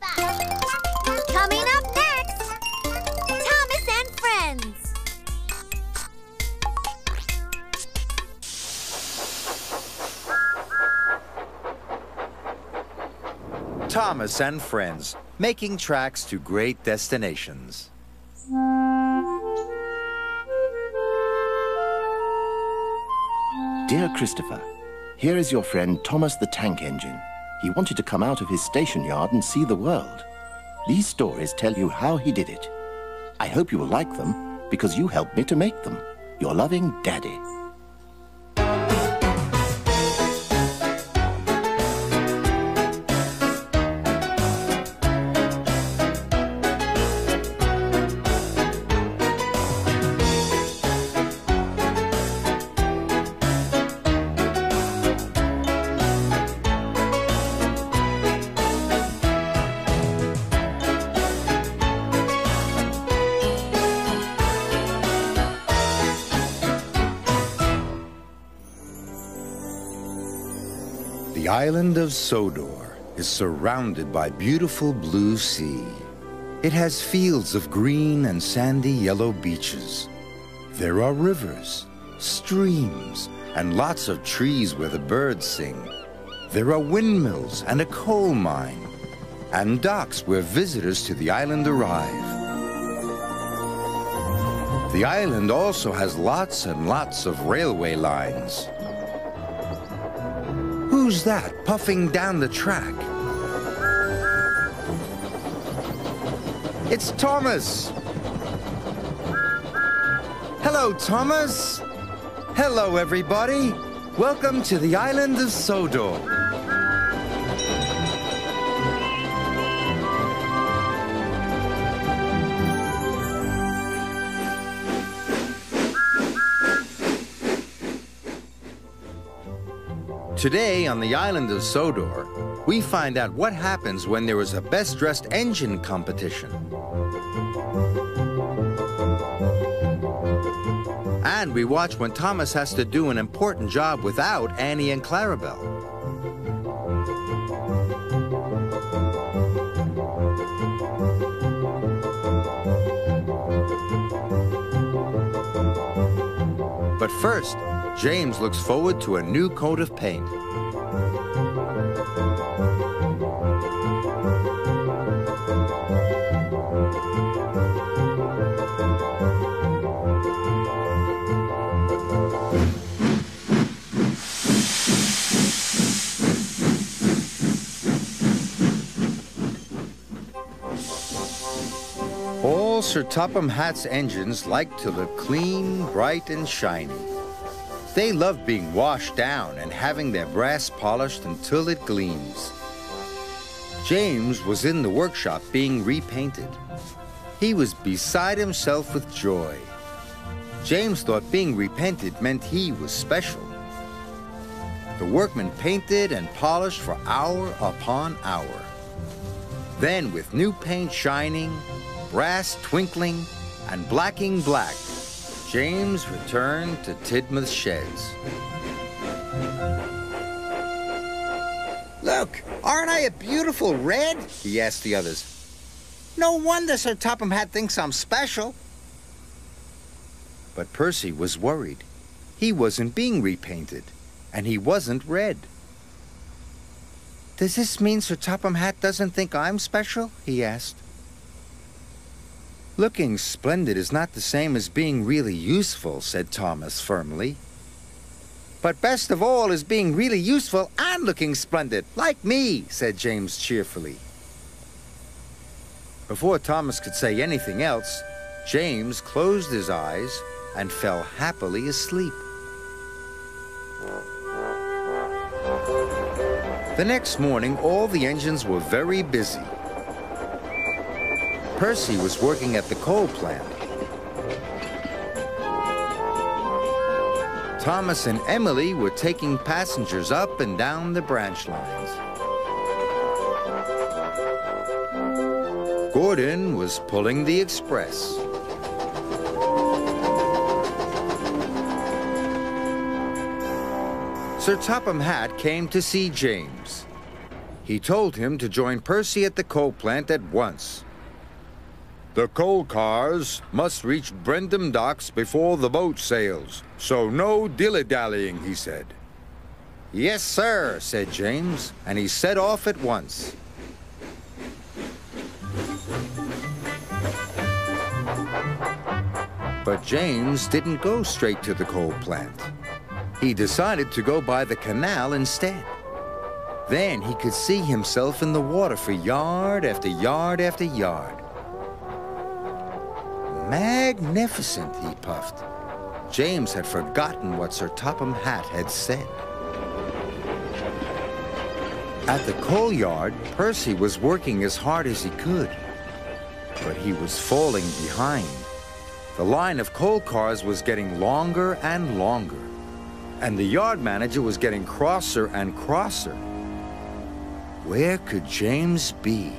Coming up next, Thomas and Friends. Thomas and Friends, making tracks to great destinations. Dear Christopher, here is your friend Thomas the Tank Engine. He wanted to come out of his station yard and see the world. These stories tell you how he did it. I hope you will like them, because you helped me to make them. Your loving Daddy. The island of Sodor is surrounded by beautiful blue sea. It has fields of green and sandy yellow beaches. There are rivers, streams, and lots of trees where the birds sing. There are windmills and a coal mine, and docks where visitors to the island arrive. The island also has lots and lots of railway lines. Who's that puffing down the track? It's Thomas! Hello, Thomas! Hello, everybody! Welcome to the island of Sodor. Today, on the island of Sodor, we find out what happens when there is a best-dressed engine competition. And we watch when Thomas has to do an important job without Annie and Clarabelle. But first, James looks forward to a new coat of paint. All Sir Topham Hatt's engines like to look clean, bright, and shiny. They love being washed down and having their brass polished until it gleams. James was in the workshop being repainted. He was beside himself with joy. James thought being repainted meant he was special. The workmen painted and polished for hour upon hour. Then, with new paint shining, brass twinkling, and blacking black, James returned to Tidmouth's sheds. Look, aren't I a beautiful red? He asked the others. No wonder Sir Topham Hatt thinks I'm special. But Percy was worried. He wasn't being repainted, and he wasn't red. Does this mean Sir Topham Hatt doesn't think I'm special? He asked. Looking splendid is not the same as being really useful, said Thomas firmly. But best of all is being really useful and looking splendid, like me, said James cheerfully. Before Thomas could say anything else, James closed his eyes and fell happily asleep. The next morning, all the engines were very busy. Percy was working at the coal plant. Thomas and Emily were taking passengers up and down the branch lines. Gordon was pulling the express. Sir Topham Hatt came to see James. He told him to join Percy at the coal plant at once. "The coal cars must reach Brendam docks before the boat sails, so no dilly-dallying," he said. "Yes, sir," said James, and he set off at once. But James didn't go straight to the coal plant. He decided to go by the canal instead. Then he could see himself in the water for yard after yard after yard. "Magnificent," he puffed. James had forgotten what Sir Topham Hatt had said. At the coal yard, Percy was working as hard as he could. But he was falling behind. The line of coal cars was getting longer and longer, and the yard manager was getting crosser and crosser. Where could James be?